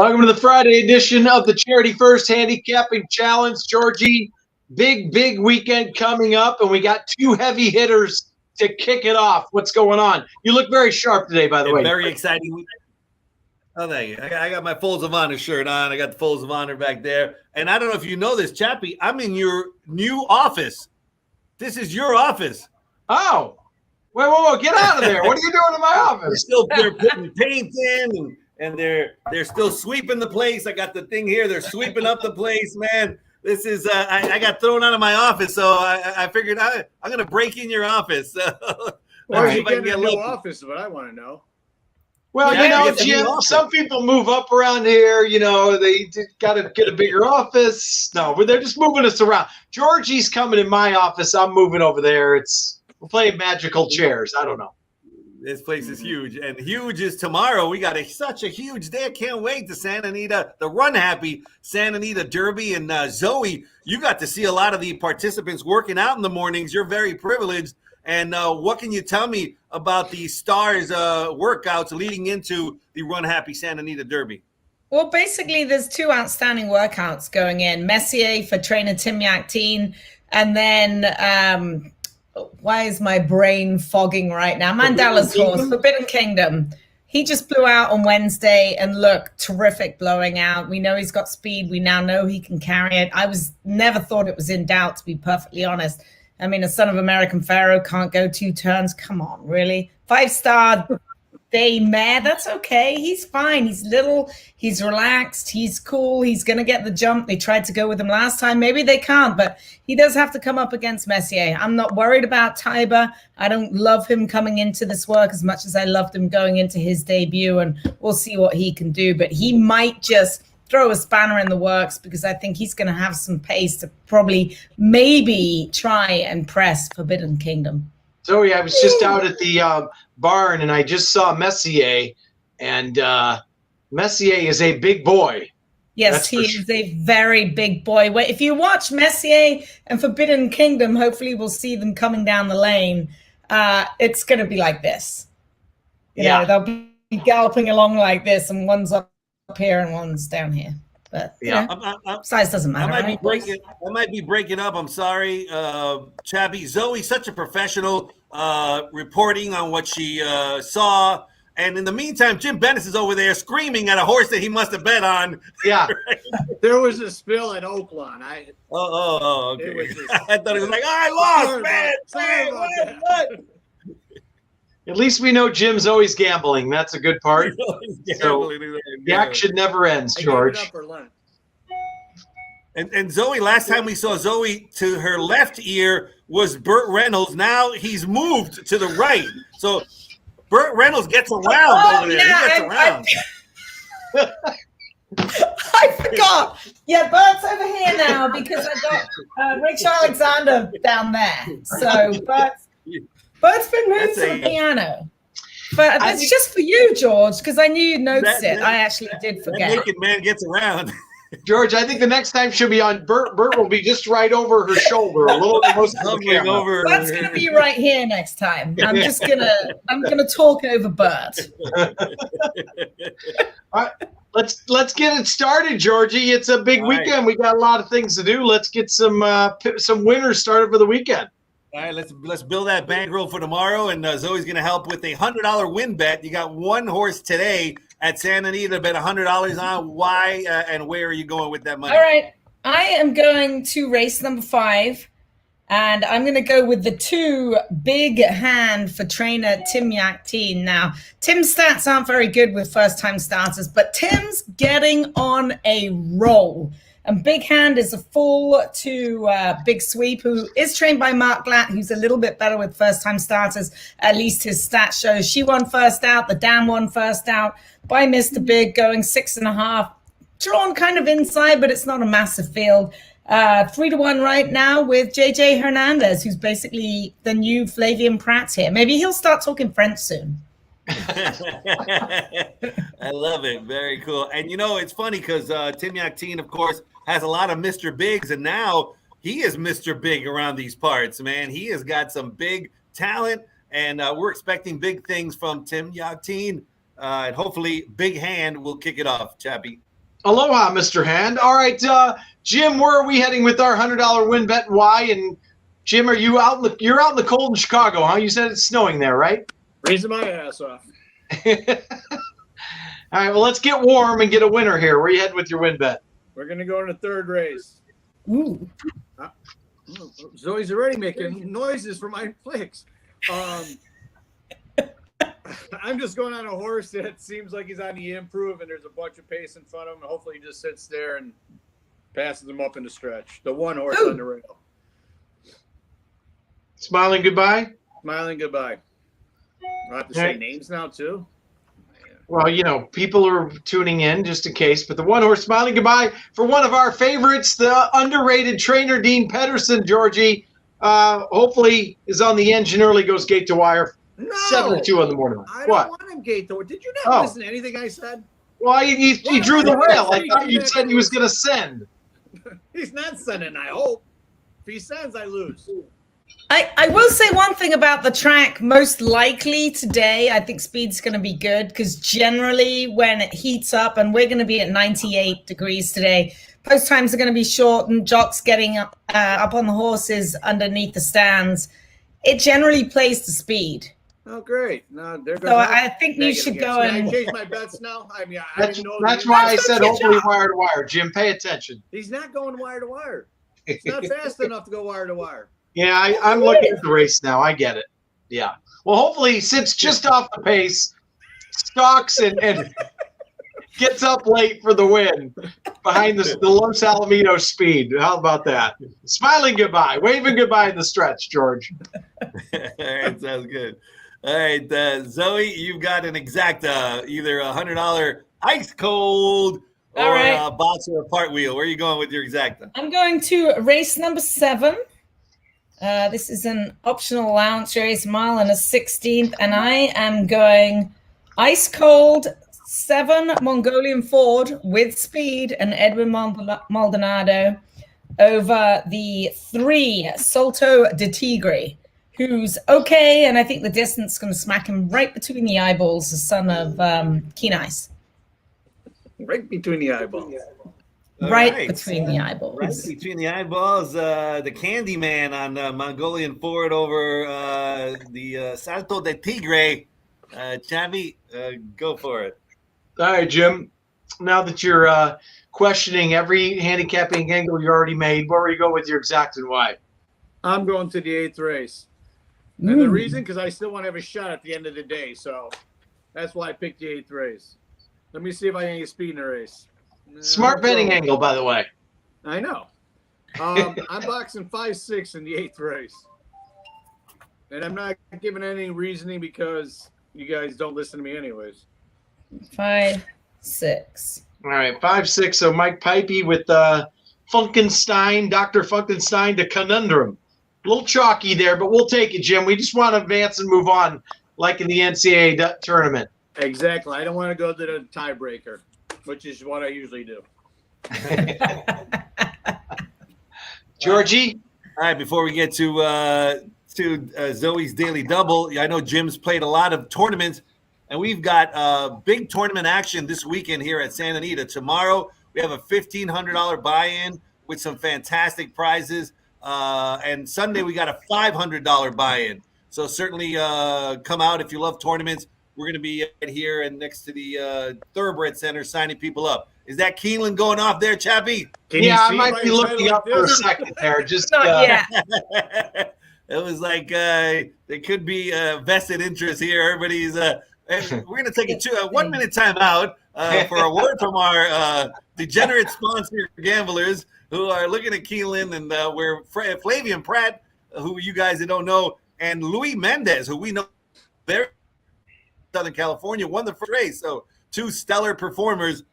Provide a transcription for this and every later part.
Welcome to the Friday edition of the Charity First Handicapping Challenge. Georgie, big weekend coming up, and we got two heavy hitters to kick it off. What's going on? You look very sharp today, by the way. Very exciting. Oh, thank you. I got my Folds of Honor shirt on. I got the Folds of Honor back there. And I don't know if you know this, Chappie, I'm in your new office. This is your office. Oh, whoa, get out of there. What are you doing in my office? They're putting paint in, and they're still sweeping the place. I got the thing here. They're sweeping up the place, man. This is I got thrown out of my office, so I figured I'm going to break in your office. Where are you getting a new office is what I want to know. Well, Jim, some people move up around here. They got to get a bigger office. No, they're just moving us around. Georgie's coming in my office. I'm moving over there. We're playing magical chairs. I don't know. This place is huge, and huge is tomorrow. We got such a huge day. I can't wait to Santa Anita, the Run Happy Santa Anita Derby. And Zoe, you got to see a lot of the participants working out in the mornings. You're very privileged. And what can you tell me about the stars workouts leading into the Run Happy Santa Anita Derby? Well, basically, there's two outstanding workouts going in. Messier for trainer Tim Yakteen, and then why is my brain fogging right now? Mandela's horse, Forbidden Kingdom. He just blew out on Wednesday and looked terrific blowing out. We know he's got speed. We now know he can carry it. Never thought it was in doubt, to be perfectly honest. I mean, a son of American Pharaoh can't go 2 turns. Come on, really? 5-star day mare, that's okay. He's fine. He's little. He's relaxed. He's cool. He's going to get the jump. They tried to go with him last time. Maybe they can't, but he does have to come up against Messier. I'm not worried about Tiber. I don't love him coming into this work as much as I loved him going into his debut, and we'll see what he can do. But he might just throw a spanner in the works because I think he's going to have some pace to maybe try and press Forbidden Kingdom. Zoe, I was just out at the barn and I just saw Messier, and Messier is a big boy. Yes, he is a very big boy. If you watch Messier and Forbidden Kingdom, hopefully we'll see them coming down the lane. It's going to be like this. You know, they'll be galloping along like this, and one's up here and one's down here. But size doesn't matter. I might be breaking up. I'm sorry, Chappie. Zoe, such a professional, reporting on what she saw. And in the meantime, Jim Bennis is over there screaming at a horse that he must have bet on. Yeah. There was a spill at Oaklawn. Okay. I thought he was like, I lost, man. What? At least we know Jim's always gambling. That's a good part. So the action never ends, George. And Zoe, last time we saw Zoe, to her left ear was Burt Reynolds. Now he's moved to the right. So Burt Reynolds gets around over there. Yeah, he gets around. I forgot. Yeah, Bert's over here now because I got Rich Alexander down there. So Bert's been moved to the piano. But that's just for you, George, because I knew you noticed it. I actually did forget. That naked man gets around. George, I think the next time she'll be on, Bert will be just right over her shoulder, a little close to the camera. Over. Bert's going to be right here next time. I'm gonna talk over Bert. All right, let's get it started, Georgie. It's a big weekend. We got a lot of things to do. Let's get some winners started for the weekend. All right, let's build that bankroll for tomorrow, and Zoe's going to help with a $100 win bet. You got one horse today at Santa Anita, bet $100 on. Why and where are you going with that money? All right, I am going to race number 5, and I'm going to go with the 2 big hand for trainer Tim Yakteen. Now, Tim's stats aren't very good with first-time starters, but Tim's getting on a roll. And Big Hand is a full to Big Sweep, who is trained by Mark Glatt, who's a little bit better with first-time starters. At least his stats show. She won first out. The Dam won first out by Mr. Big, going 6.5. Drawn kind of inside, but it's not a massive field. 3-1 right now with JJ Hernandez, who's basically the new Flavian Pratt here. Maybe he'll start talking French soon. I love it. Very cool. And it's funny because Tim Yakteen, of course, has a lot of Mr. Bigs, and now he is Mr. Big around these parts, man. He has got some big talent, and we're expecting big things from Tim Yakteen. And hopefully Big Hand will kick it off, Chappie. Aloha, Mr. Hand. All right, Jim, where are we heading with our $100 win bet and why? And Jim, are you out? You're out in the cold in Chicago, huh? You said it's snowing there, right? Freezing my ass off. All right, well, let's get warm and get a winner here. Where are you heading with your win bet? We're gonna go in the third race. Ooh. Zoe's already making noises for my flicks. I'm just going on a horse that seems like he's on the improve, and there's a bunch of pace in front of him. Hopefully, he just sits there and passes him up in the stretch. The one horse on the rail. Smiling goodbye? Smiling goodbye. I have to say names now, too? Well, you know, people are tuning in just in case. But the one horse smiling goodbye for one of our favorites, the underrated trainer, Dean Pedersen, Georgie. Hopefully is on the engine early, goes gate to wire. No, 7-2 on the morning. I what? don't want him gate to wire. Did you not listen to anything I said? Well, he drew the rail. I thought you said he was going to send. He's not sending, I hope. If he sends, I lose. I will say one thing about the track. Most likely today, I think speed's going to be good because generally when it heats up, and we're going to be at 98 degrees today, post times are going to be short and jocks getting up on the horses underneath the stands. It generally plays to speed. Oh, great. No, there goes so I think we should go and... Can I change my bets now? I mean, that's why I said hopefully wire to wire. Jim, pay attention. He's not going wire to wire. It's not fast enough to go wire to wire. Yeah, I'm looking at the race now. I get it. Yeah. Well, hopefully he sits just off the pace, stalks and gets up late for the win behind the Los Alamitos speed. How about that? Smiling goodbye, waving goodbye in the stretch, George. All right, sounds good. All right, Zoe, you've got an exacta, either $100 ice cold or a box or a part wheel. Where are you going with your exacta? I'm going to race number 7. This is an optional allowance race, mile and a 16th, and I am going ice cold 7 Mongolian Ford with speed and Edwin Maldonado over the 3 Salto de Tigre, who's okay, and I think the distance is going to smack him right between the eyeballs, the son of Keen Ice. Right between the eyeballs. Right between the eyeballs. Right between the eyeballs. The Candy Man on Mongolian Ford over the Salto de Tigre. Chavi, go for it. All right, Jim. Now that you're questioning every handicapping angle you already made, where you go with your exact and why? I'm going to the 8th race. And the reason, because I still want to have a shot at the end of the day. So that's why I picked the 8th race. Let me see if I can get speed in the race. Smart betting angle, by the way. I know. I'm boxing 5-6 in the 8th race. And I'm not giving any reasoning because you guys don't listen to me anyways. 5-6. All right, 5-6. So Mike Pipey with Funkenstein, Dr. Funkenstein to Conundrum. A little chalky there, but we'll take it, Jim. We just want to advance and move on, like in the NCAA tournament. Exactly. I don't want to go to the tiebreaker, which is what I usually do. Georgie? All right, before we get to Zoe's Daily Double, I know Jim's played a lot of tournaments, and we've got big tournament action this weekend here at Santa Anita. Tomorrow, we have a $1,500 buy-in with some fantastic prizes, and Sunday, we got a $500 buy-in. So certainly come out if you love tournaments. We're going to be here and next to the Thoroughbred Center signing people up. Is that Keeneland going off there, Chappie? I might be looking up for a second there. Just Not yet. It was like there could be a vested interest here. Everybody's we're going to take a 1 minute time out for a word from our degenerate sponsor gamblers who are looking at Keeneland, and we're Flavian Pratt, who you guys that don't know, and Luis Mendez, who we know very Southern California, won the first race. So 2 stellar performers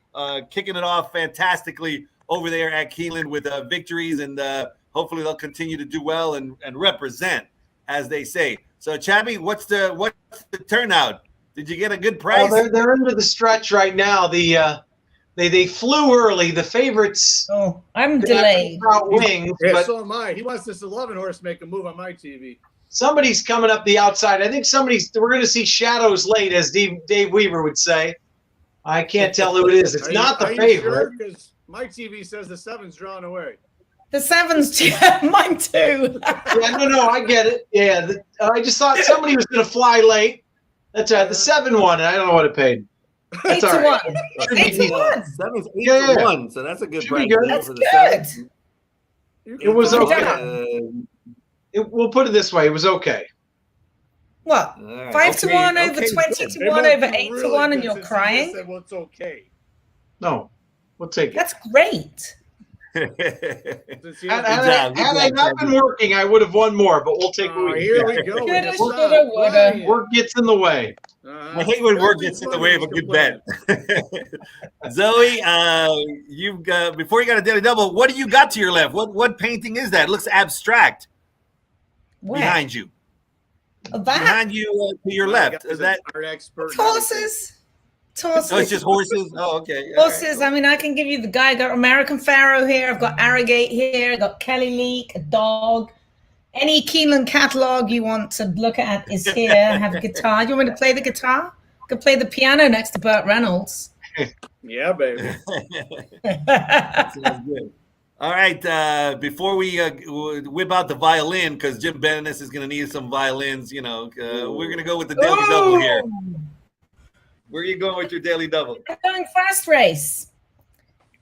kicking it off fantastically over there at Keeneland with victories, and hopefully they'll continue to do well and represent, as they say. So, Chappie, what's the turnout? Did you get a good price? Oh, they're into the stretch right now. They flew early. The favorites. Oh, I'm delayed. Wings, yeah, but so am I. He wants this 11 horse make a move on my TV. Somebody's coming up the outside. I think we're going to see shadows late, as Dave Weaver would say. I can't tell who it is. It's not the favorite. Because my TV says the 7's drawn away. The 7's, mine too. Yeah, no, I get it. Yeah, I just thought somebody was going to fly late. That's right. The 7 won. I don't know what it paid. That's 8 to 1. 8 to 1. 7's 8 to 1. So that's a good price That's for good. the 7. It was okay. We'll put it this way. It was okay. What? Right. 5 to 1 over 20 to 1 over 8 to 1, and you're crying? Said, well, it's okay. No, we'll take it. That's great. Had I not been working, I would have won more, but we'll take what we Here get. we go. Coulda, shoulda, woulda. Work gets in the way. I hate when work gets in the way of a good bet. Zoe, you've got before you got a daily double. What do you got to your left? What painting is that? It looks abstract. Where? Behind you. That? Behind you to your left. Is that horses? Horses. Oh, it's just horses. Oh, okay. Horses. I mean, I can give you the guy. I got American Pharaoh here. I've got Arrogate here. I've got Kelly Leak, a dog. Any Keelan catalog you want to look at is here. I have a guitar. You want me to play the guitar? I could play the piano next to Burt Reynolds. Yeah, baby. Sounds good. All right. Before we whip out the violin, because Jim Bennis is going to need some violins, we're going to go with the daily double here. Where are you going with your daily double? I'm going fast race.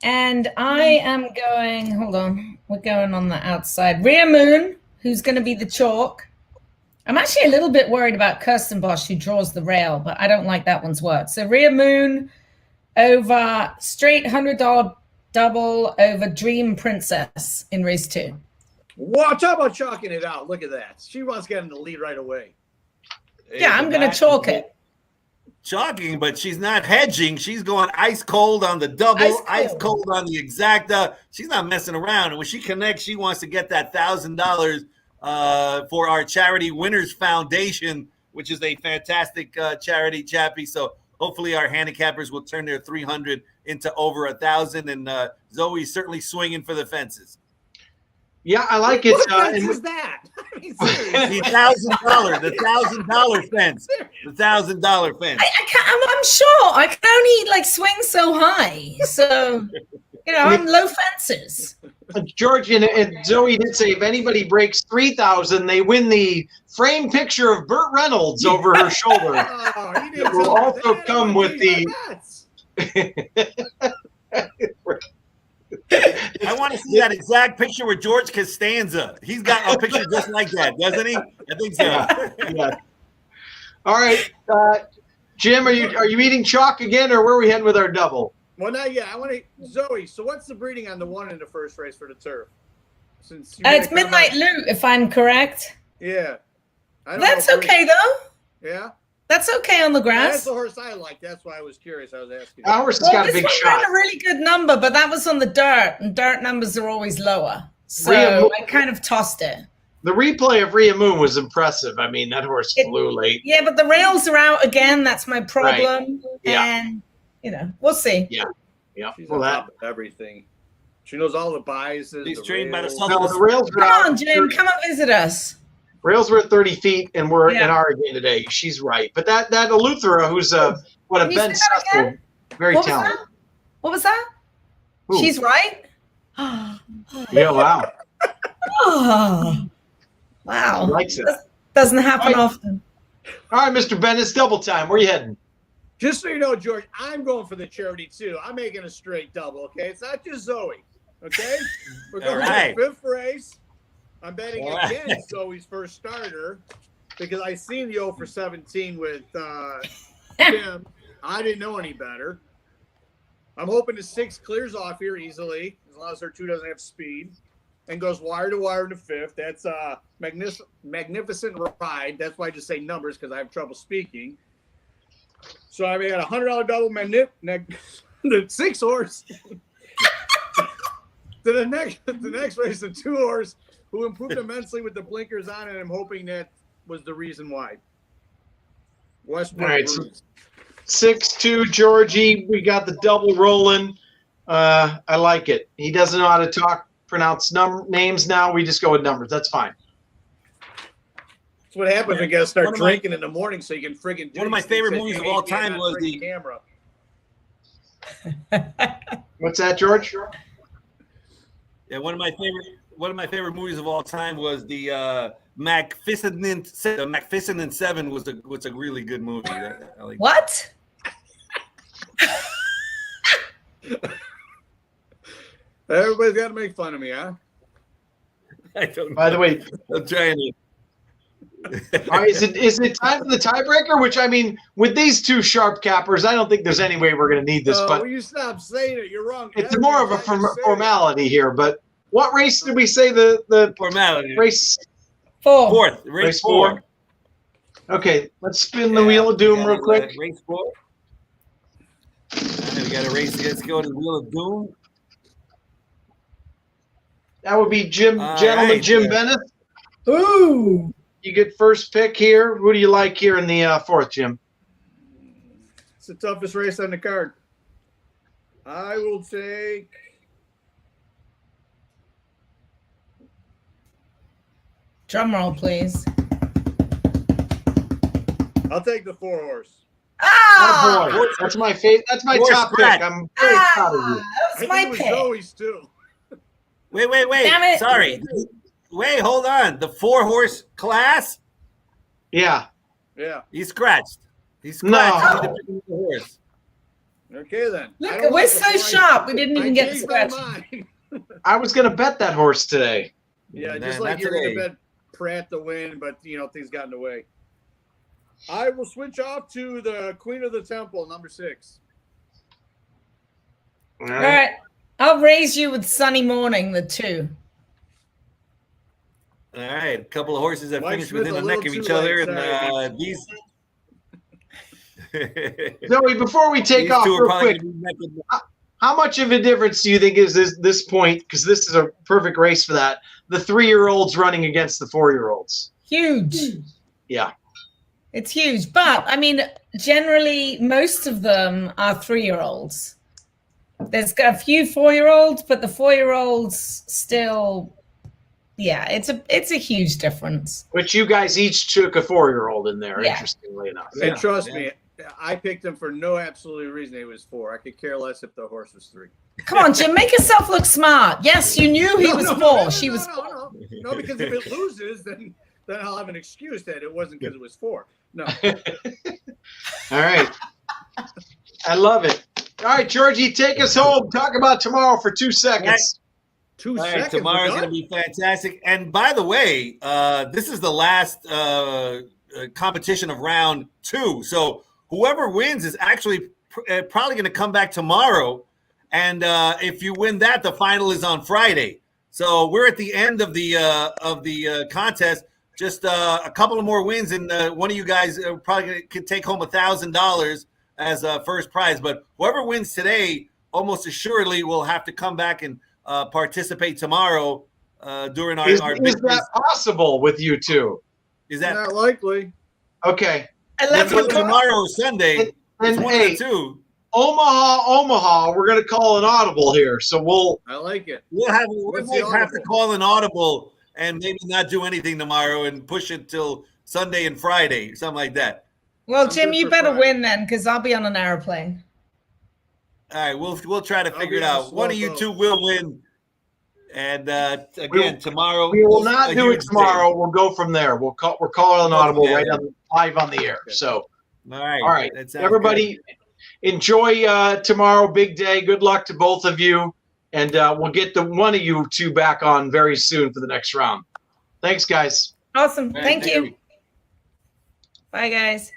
And I am going, hold on, we're going on the outside. Rhea Moon, who's going to be the chalk. I'm actually a little bit worried about Kirsten Bosch, who draws the rail, but I don't like that one's work. So Rhea Moon over straight $100 double over Dream Princess in race 2. Wow, talk about chalking it out. Look at that. She wants to get in the lead right away. Yeah, I'm going to chalk it. Chalking, but she's not hedging. She's going ice cold on the double, ice cold on the exacta. She's not messing around. And when she connects, she wants to get that $1,000 for our Charity Winners Foundation, which is a fantastic charity, Chappie. So hopefully our handicappers will turn their 300 into over 1,000. And Zoe's certainly swinging for the fences. Yeah, I like it. What is that? I mean, the $1,000 fence. The $1,000 fence. I'm sure I can only swing so high. So, I'm low fences. George and Zoe did say if anybody breaks 3,000, they win the framed picture of Burt Reynolds over her shoulder. It will also come with the. I want to see that exact picture with George Costanza. He's got a picture just like that, doesn't he? I think so. Yeah. All right, Jim, are you eating chalk again, or where are we heading with our double? Well, not yet. I want to Zoe. So, what's the breeding on the one in the first race for the turf? Since it's Midnight Loot, if I'm correct. Yeah. That's okay though. Yeah. That's okay on the grass. That's the horse I like. That's why I was curious. I was asking. Our horse has got a big shot. Ran a really good number, but that was on the dirt, and dirt numbers are always lower. So I kind of tossed it. The replay of Rhea Moon was impressive. I mean, that horse flew late. Yeah, but the rails are out again. That's my problem. Right. Yeah. And, we'll see. Yeah. Yeah. She's on top of everything. She knows all the biases. She's trained by the rails. Come on, Jim. Come and visit us. Rails were at 30 feet, and we're in Oregon today. She's right. But that Eleuthera, who's a Ben Sussel, very talented. What was that? Ooh. She's right? Yeah, wow. Oh, wow. He likes it. Doesn't happen often. All right, Mr. Ben, it's double time. Where are you heading? Just so you know, George, I'm going for the charity, too. I'm making a straight double, okay? It's not just Zoe, okay? We're going to the 5th race. I'm betting against Zoe's first starter because I seen the 0 for 17 with Tim. I didn't know any better. I'm hoping the 6 clears off here easily as long as her 2 doesn't have speed and goes wire to wire in the 5th. That's a magnificent ride. That's why I just say numbers because I have trouble speaking. So I got a $100 double the 6 horse. to the next race, the 2 horse. Who improved immensely with the blinkers on, and I'm hoping that was the reason why. Westbrook. All right, so 6-2 Georgie. We got the double rolling. I like it. He doesn't know how to pronounce names now. We just go with numbers. That's fine. That's what happens when you got to start drinking in the morning so you can friggin' do one of my favorite movies of all time was the camera. What's that, George? Yeah, one of my favorite movies of all time was the Magnificent Seven. Was a really good movie. I like What? Everybody's got to make fun of me, huh? I don't know. By the way, I'm trying to. all right, is it time for the tiebreaker? Which, I mean, with these two sharp cappers, I don't think there's any way we're going to need this. But will you stop saying it? You're wrong. it's more of a formality here. But what race did we say the Formality. race? Fourth. Race 4. Okay, let's spin the wheel of doom real quick. Race 4. We got a race. Let's go to the wheel of doom. That would be Jim Bennett. Ooh. You get first pick here. Who do you like here in the fourth, Jim? It's the toughest race on the card. I will take. Drum roll, please. I'll take the 4 horse. Oh boy, that's my favorite. That's my top pick. I'm very proud of you. That was my pick. Zoe's too. Wait. Damn it. Sorry. Wait, hold on. The 4-horse class? Yeah. He's scratched. No. The horse. Okay, then. Look, we're so sharp. We didn't even get to scratch. I was going to bet that horse today. Yeah, just like you're going to bet Pratt to win, but, things got in the way. I will switch off to the Queen of the Temple, number 6. All All right. I'll raise you with Sunny Morning, the 2. All right, a couple of horses that Mike finished Smith within a a neck of little each too other, late, and these. Zoe, before we take off real quick, how much of a difference do you think is this point? Because this is a perfect race for that. The 3-year-olds running against the 4-year-olds. Huge. Yeah. It's huge. But, I mean, generally, most of them are 3-year-olds. There's a few 4-year-olds, but the 4-year-olds still, it's a huge difference. Which you guys each took a 4-year-old in there, interestingly enough. And trust me, I picked him for no absolute reason. He was 4. I could care less if the horse was 3. Come on, Jim, make yourself look smart. Yes, you knew he was 4. She was 4. No, because if it loses, then I'll have an excuse that it wasn't because it was 4. No. All right. I love it. All right, Georgie, take us home. Talk about tomorrow for 2 seconds. 2 All seconds. right, tomorrow's going to be fantastic. And by the way, this is the last competition of round 2. So whoever wins is actually probably going to come back tomorrow. And if you win that, the final is on Friday. So we're at the end of the contest. Just a couple of more wins, and one of you guys probably could take home $1,000 as a first prize. But whoever wins today, almost assuredly, will have to come back and participate tomorrow during our. Is big that possible with you two? Is that not likely? Okay. Tomorrow or Sunday? And one of the two. Omaha, we're going to call an audible here. So I like it. We might have to call an audible and maybe not do anything tomorrow and push it till Sunday and Friday, something like that. Well, Jim, you better win then, because I'll be on an airplane. All right, we'll try to figure it out. One of you two will win. And again, tomorrow we will not do it tomorrow. We'll go from there. We're calling an audible live on the air. So, all right. Everybody, enjoy tomorrow. Big day. Good luck to both of you, and we'll get one of you two back on very soon for the next round. Thanks, guys. Awesome. Thank you. Bye, guys.